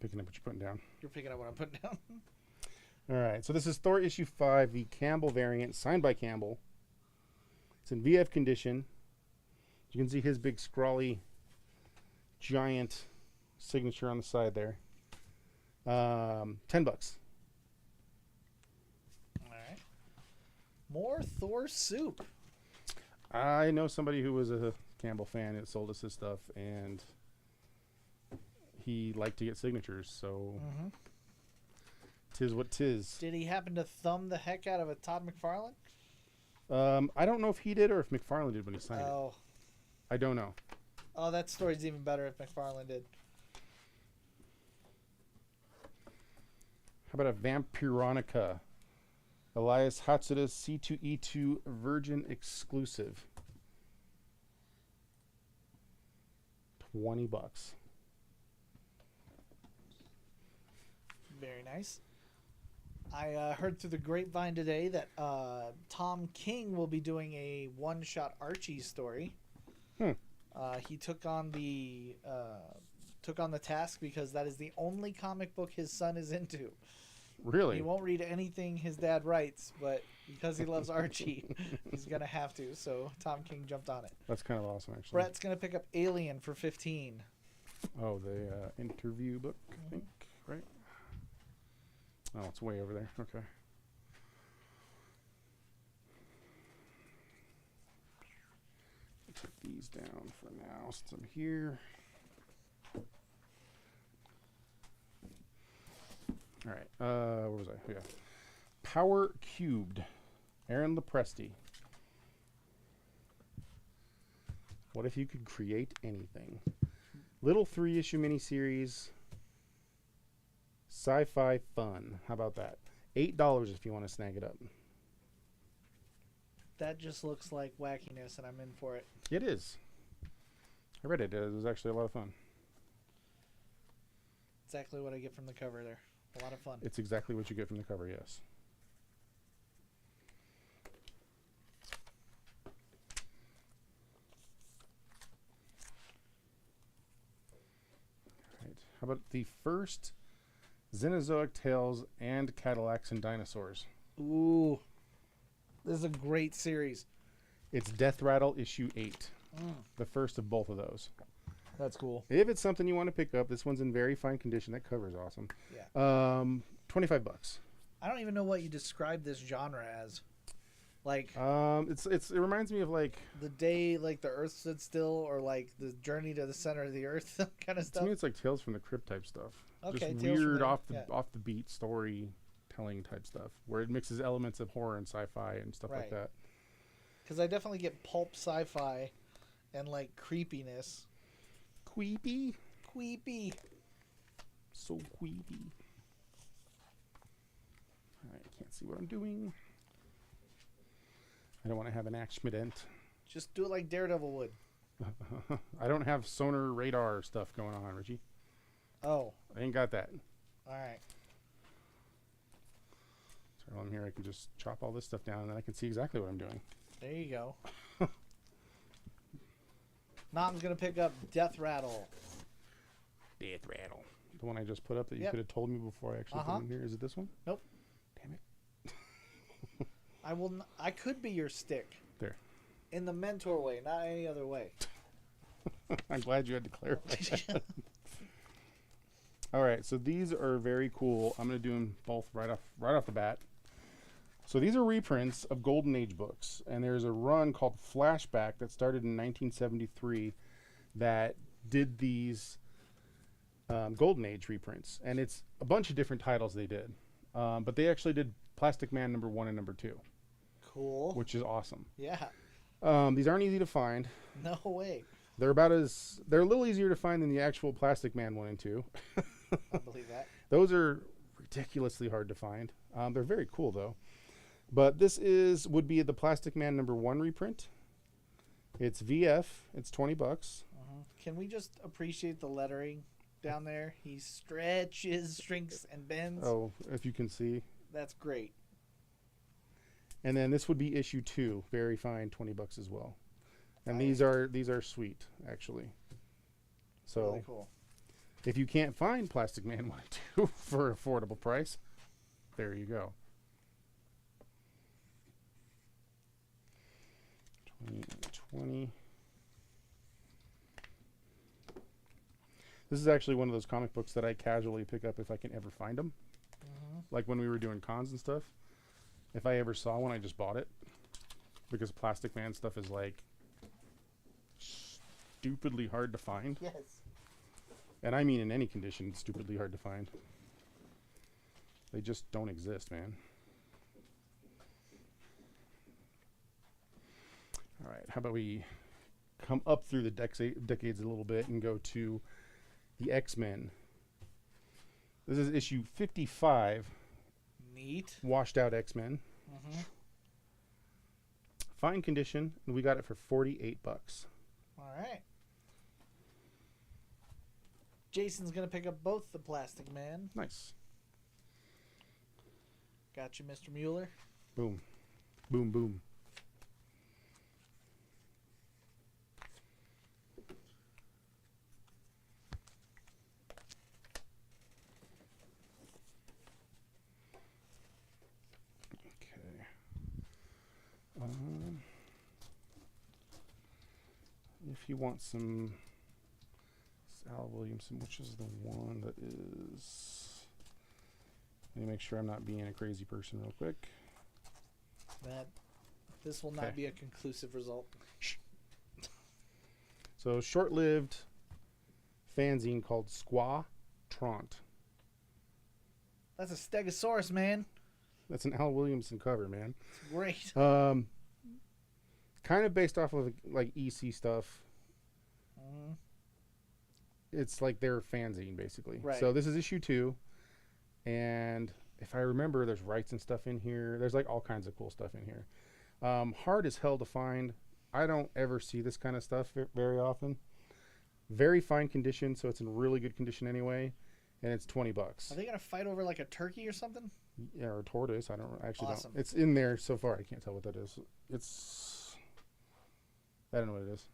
Picking up what you're putting down. you're picking up what I'm putting down. All right, so this is Thor issue 5, the Campbell variant, signed by Campbell. It's in VF condition. You can see his big scrawly, giant signature on the side there. $10. Alright. More Thor soup. I know somebody who was a Campbell fan that sold us his stuff, and he liked to get signatures, so tis what tis. Did he happen to thumb the heck out of a Todd McFarlane? I don't know if he did or if McFarlane did when he signed it. Oh. I don't know. Oh, that story's even better if McFarlane did. How about a Vampironica? Elias Hatsuda C2E2 Virgin exclusive. $20. Very nice. I heard through the grapevine today that Tom King will be doing a one-shot Archie story. He took on the task because that is the only comic book his son is into. Really? He won't read anything his dad writes, but because he loves Archie, he's gonna have to. So Tom King jumped on it. That's kind of awesome, actually. Brett's gonna pick up Alien for 15. Oh, the interview book, I think, right? Oh, it's way over there. Okay. Take these down for now since I'm here. All right. Where was I? Oh, yeah. Power Cubed. Aaron Lepresti. What if you could create anything? Little 3-issue miniseries. Sci-fi fun. How about that? $8 if you want to snag it up. That just looks like wackiness, and I'm in for it. It is. I read it. It was actually a lot of fun. Exactly what I get from the cover there. A lot of fun. It's exactly what you get from the cover, yes. All right. How about the first Xenozoic Tales and Cadillacs and Dinosaurs? Ooh. This is a great series. It's Death Rattle issue 8. The first of both of those. That's cool. If it's something you want to pick up, this one's in very fine condition. That cover's awesome. Yeah. $25. I don't even know what you describe this genre as. Like it reminds me of like the day like the Earth stood still, or like the journey to the center of the Earth kind of to stuff. me it's like Tales from the Crypt type stuff. Okay, just Tales from weird the- off yeah. the beat storytelling type stuff where it mixes elements of horror and sci-fi and stuff like Right. that. Because I definitely get pulp sci-fi and like creepiness. Creepy, Creepy. so creepy. I can't see what I'm doing. I don't want to have an accident. Just do it like Daredevil would. I don't have sonar radar stuff going on, Richie. Oh, I ain't got that. all right. So while I'm here, I can just chop all this stuff down, and then I can see exactly what I'm doing. There you go. Nom's gonna pick up Death Rattle. Death Rattle. The one I just put up that you Yep. could have told me before I actually put it in here. Is it this one? Nope. Damn it. I could be your stick. There. In the mentor way, not any other way. I'm glad you had to clarify that. All right, so these are very cool. I'm going to do them both right off the bat. So these are reprints of Golden Age books, and there's a run called Flashback that started in 1973 that did these Golden Age reprints, and it's a bunch of different titles they did, but they actually did Plastic Man #1 and #2, Cool. which is awesome. Yeah. These aren't easy to find. No way. They're a little easier to find than the actual Plastic Man 1 and 2. I believe that. Those are ridiculously hard to find. They're very cool though. But this would be the Plastic Man #1 reprint. It's VF. It's $20. Can we just appreciate the lettering down there? He stretches, shrinks, and bends. Oh, if you can see. That's great. And then this would be issue 2. Very fine, $20 as well. And Nice. these are sweet, actually. So Really cool. if you can't find Plastic Man 1 and 2 for an affordable price, there you go. 20. This is actually one of those comic books that I casually pick up if I can ever find them. Like when we were doing cons and stuff. If I ever saw one, I just bought it. Because Plastic Man stuff is like stupidly hard to find. Yes. And I mean in any condition, it's stupidly hard to find. They just don't exist, man. All right, how about we come up through the decades a little bit and go to the X-Men. This is issue 55, Neat. Washed Out X-Men. Fine condition, and we got it for $48. All right. Jason's going to pick up both the Plastic Man. Nice. Got you, Mr. Mueller. Boom. Boom, boom. If you want some Al Williamson, which is the one that is... Let me make sure I'm not being a crazy person real quick. This will not be a conclusive result. So, short-lived fanzine called Squaw Trant. That's a Stegosaurus, man. That's an Al Williamson cover, man. It's great. Kind of based off of like EC stuff. It's like their fanzine, basically. Right. So this is issue 2, and if I remember, there's rights and stuff in here. There's like all kinds of cool stuff in here. Hard as hell to find. I don't ever see this kind of stuff very often. Very fine condition, so it's in really good condition anyway, and it's $20. Are they going to fight over like a turkey or something? Yeah, or tortoise. I don't actually Awesome. don't. It's in there so far. I can't tell what that is. I don't know what it is.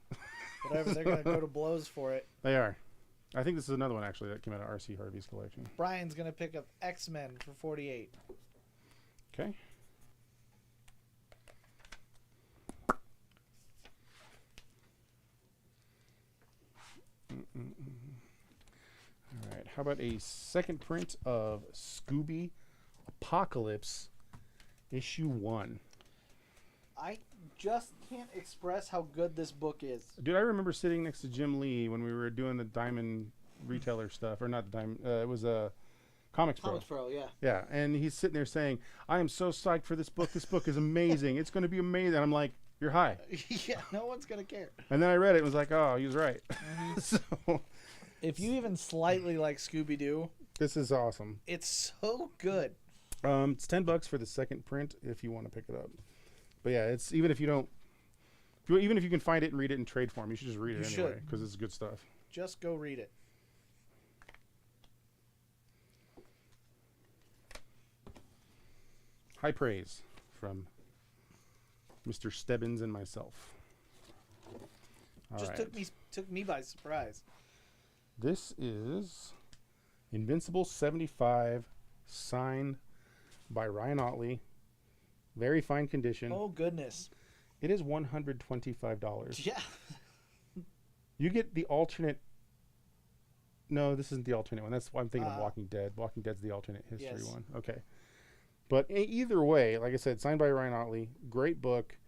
Whatever. They're going to go to blows for it. They are. I think this is another one actually that came out of R.C. Harvey's collection. Brian's going to pick up X-Men for 48. Okay. All right. How about a second print of Scooby Apocalypse issue 1? I just can't express how good this book is. Dude, I remember sitting next to Jim Lee when we were doing the Diamond retailer stuff, or not the Diamond. It was a Comics Pro. Comics Pro, yeah. Yeah, and he's sitting there saying, "I am so psyched for this book. This book is amazing. It's going to be amazing." And I'm like, "You're high." Yeah, no one's going to care. And then I read it and was like, "Oh, he was right." So If you even slightly like Scooby-Doo, this is awesome. it's so good. It's $10 for the second print if you want to pick it up. But yeah, it's even if you can find it and read it in trade form, you should just read it anyway because it's good stuff. Just go read it. High praise from Mr. Stebbins and myself. All Just right. took me by surprise. This is Invincible 75, signed by Ryan Otley. Very fine condition. Oh, goodness. It is $125. Yeah. You get the alternate. No, this isn't the alternate one. That's why I'm thinking of Walking Dead. Walking Dead's the alternate history one. Okay. But either way, like I said, signed by Ryan Otley. Great book.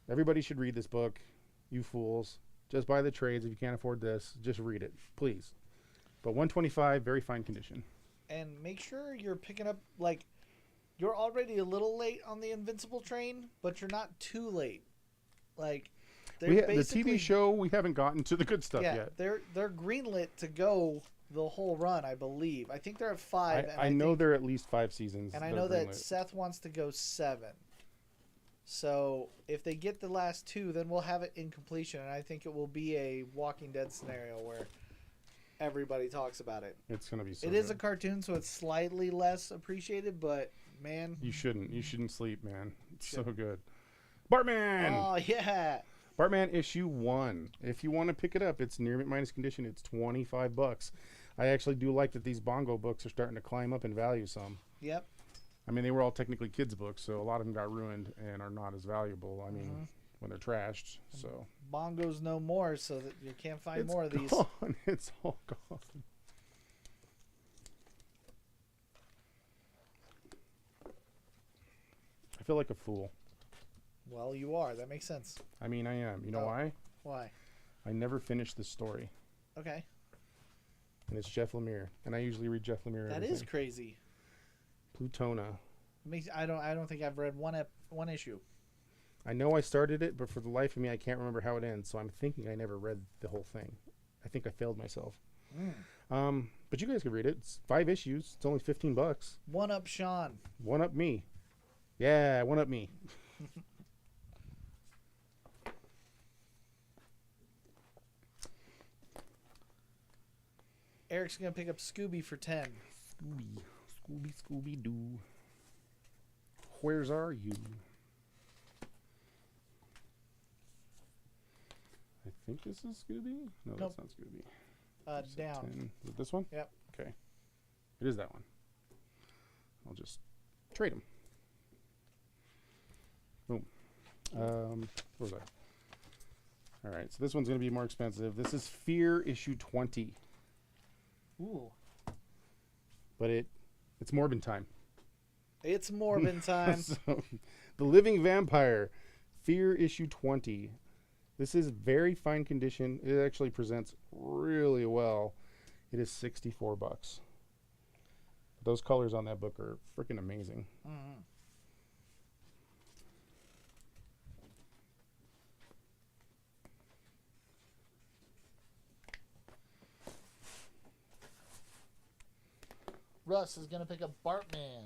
Everybody should read this book. You fools. Just buy the trades if you can't afford this. Just read it, please. But $125, very fine condition. And make sure you're picking up, like, you're already a little late on the Invincible train, but you're not too late. Like, the TV show, we haven't gotten to the good stuff yet. They're greenlit to go the whole run, I believe. I think they're at 5. I know they're at least 5 seasons. And I know that Seth wants to go 7. So if they get the last 2, then we'll have it in completion, and I think it will be a Walking Dead scenario where everybody talks about it. It's gonna be so. It is a cartoon, so it's slightly less appreciated, but man, you shouldn't sleep, man. It's so good. Bartman. Oh yeah. Bartman issue 1. If you want to pick it up, it's near mint minus condition. It's $25. I actually do like that these Bongo books are starting to climb up in value some. Yep. I mean, they were all technically kids' books, so a lot of them got ruined and are not as valuable. I mean, when they're trashed. So Bongo's no more, so that you can't find more of these. Gone. It's all gone. I feel like a fool. Well, you are. That makes sense. I mean, I am. You know why? Why? I never finished the story. Okay. And it's Jeff Lemire, and I usually read Jeff Lemire. That is crazy. Plutona. I don't think I've read one issue. I know I started it, but for the life of me, I can't remember how it ends. So I'm thinking I never read the whole thing. I think I failed myself. But you guys can read it. It's 5 issues. It's only $15. One up Sean. One up me. Yeah, one up me. Eric's gonna pick up Scooby for 10. Scooby-Doo. Where's are you? I think this is Scooby. No, nope. That's not Scooby. Down. 10. Is it this one? Yep. Okay. It is that one. I'll just trade them. Boom. Where was I? All right. So this one's going to be more expensive. This is Fear issue 20. Ooh. But it's Morbin time. It's Morbin time. So, The Living Vampire, Fear issue 20. This is very fine condition. It actually presents really well. It is $64. Those colors on that book are freaking amazing. Mm-hmm. Russ is gonna pick up Bartman.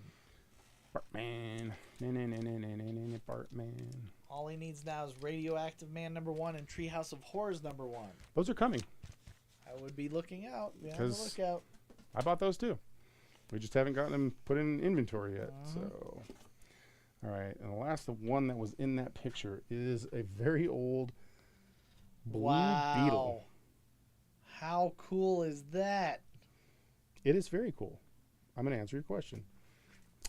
Bartman. Bartman. All he needs now is Radioactive Man #1 and Treehouse of Horrors #1. Those are coming. I would be looking out. Be on the lookout. I bought those too. We just haven't gotten them put in inventory yet. So, all right. And the last one that was in that picture is a very old blue beetle. How cool is that? It is very cool. I'm going to answer your question.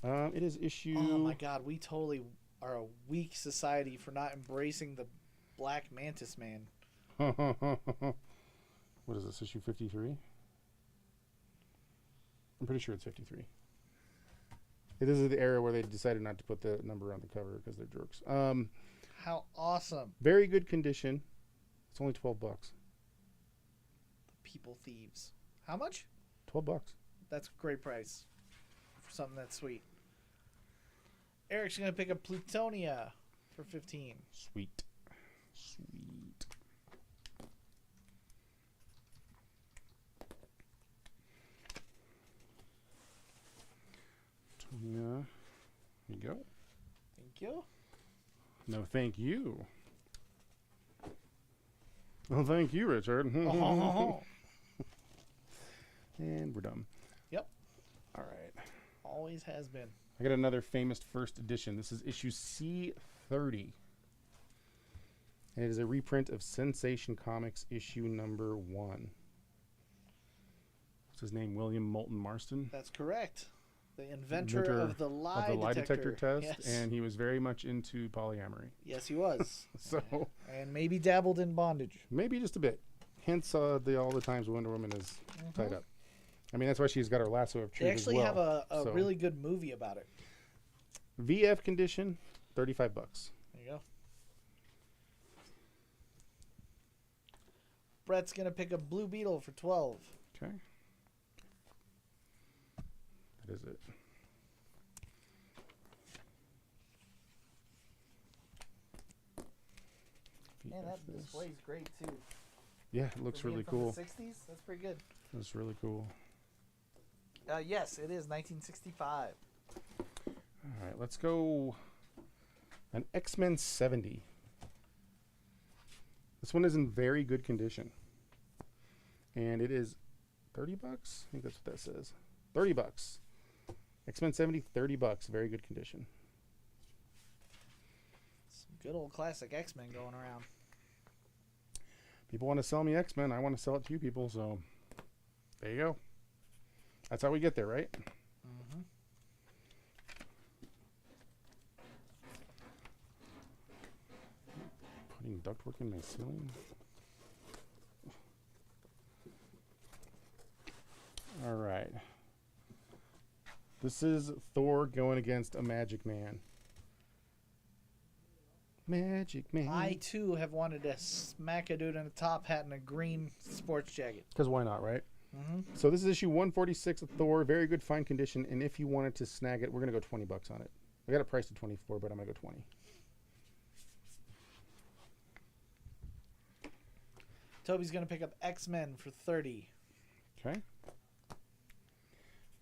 It is issue... Oh, my God. We totally are a weak society for not embracing the Black Mantis Man. What is this, issue 53? I'm pretty sure it's 53. This is the era where they decided not to put the number on the cover because they're jerks. How awesome. Very good condition. It's only $12. The People Thieves. How much? $12. That's a great price for something that's sweet. Eric's going to pick up Plutonia for 15. Sweet. Sweet. Plutonia. Here you go. Thank you. No, thank you. Well, thank you, Richard. Oh. And we're done. Yep. All right. Always has been. I got another famous first edition. This is issue C30. And it is a reprint of Sensation Comics issue #1. What's his name? William Moulton Marston. That's correct. The inventor of the lie detector test, yes. and he was very much into polyamory. Yes, he was. So, and maybe dabbled in bondage. Maybe just a bit. Hence, all the times Wonder Woman is tied up. I mean, that's why she's got her lasso of truth. They actually as well. have a really good movie about it. VF condition, $35. There you go. Brett's gonna pick up Blue Beetle for 12. Okay. That is it. Man, that display's great too. Yeah, it looks really cool. The 60s? That's pretty good. That's really cool. Yes, it is 1965. All right, let's go an X-Men 70. This one is in very good condition. And it is $30? I think that's what that says. $30. X-Men 70, $30. Very good condition. Some good old classic X-Men going around. People want to sell me X-Men. I want to sell it to you people, so there you go. That's how we get there, right? Mm-hmm. Putting ductwork in my ceiling. All right. This is Thor going against a Magic Man. Magic Man. I, too, have wanted to smack a dude in a top hat and a green sports jacket. Because why not, right? Mm-hmm. So this is issue 146 of Thor. Very good, fine condition. And if you wanted to snag it, we're going to go $20 on it. I got it priced at 24, but I'm going to go 20. Toby's going to pick up X-Men for 30. Okay.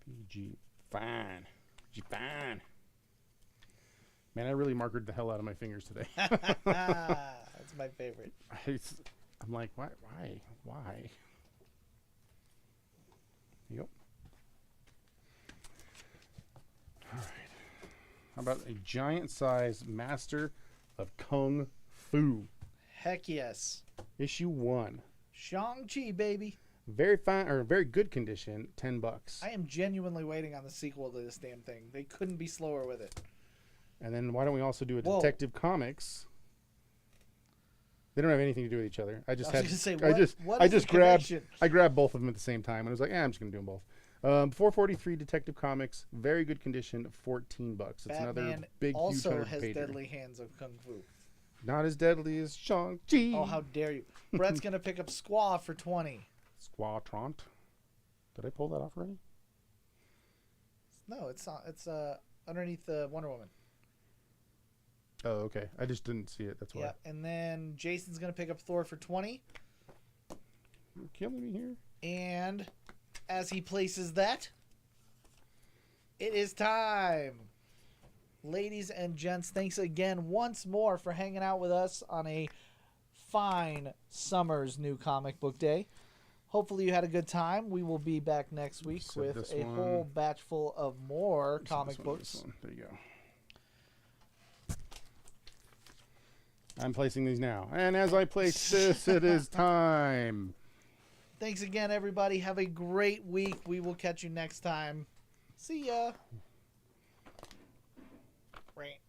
PG. Fine. PG. Fine. Man, I really markered the hell out of my fingers today. That's my favorite. I'm like, why? Yep. All right. How about a giant-sized Master of Kung Fu? Heck yes. Issue 1. Shang-Chi, baby. Very fine, or very good condition, $10. I am genuinely waiting on the sequel to this damn thing. They couldn't be slower with it. And then why don't we also do a Detective Comics? They don't have anything to do with each other. I grabbed both of them at the same time, and I was like, I'm just gonna do them both. 443 Detective Comics, very good condition, $14. It's Batman another big, also huge 100 has pager. deadly hands of kung fu. Not as deadly as Shang-Chi. Oh, how dare you! Brett's gonna pick up Squaw for 20. Squaw-tront. Did I pull that off already? No, it's not. It's underneath Wonder Woman. Oh, okay. I just didn't see it. That's why. Yeah, and then Jason's gonna pick up Thor for 20. You're killing me here. And as he places that, it is time. Ladies and gents, thanks again once more for hanging out with us on a fine summer's new comic book day. Hopefully you had a good time. We will be back next week with a whole batch full of more comic books. There you go. I'm placing these now. And as I place this, it is time. Thanks again, everybody. Have a great week. We will catch you next time. See ya. Right.